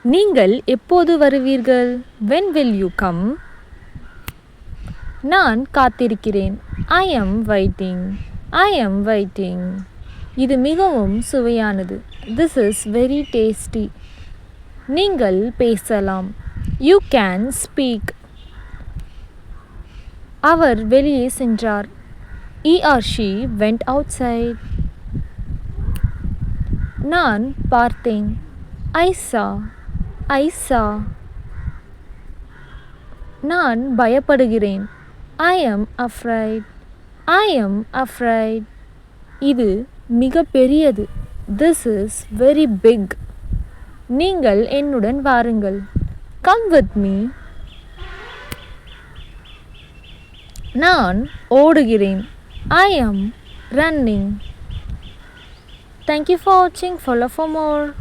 நீங்கள் எப்போது வருவீர்கள்? When will you come? நான் காத்திருக்கிறேன். I am waiting. I am waiting. இது மிகவும் சுவையானது. This is very tasty. நீங்கள் பேசலாம். You can speak. அவர் வெளியே சென்றார். He or she went outside. நான் பார்த்தேன். I saw. I saw. நான் பயப்படுகிறேன். I am afraid. I am afraid. இது மிக பெரியது. This is very big. நீங்கள் என்னுடன் வாருங்கள். Come with me. நான் ஓடுகிறேன். I am running. Thank you for watching. Follow for more.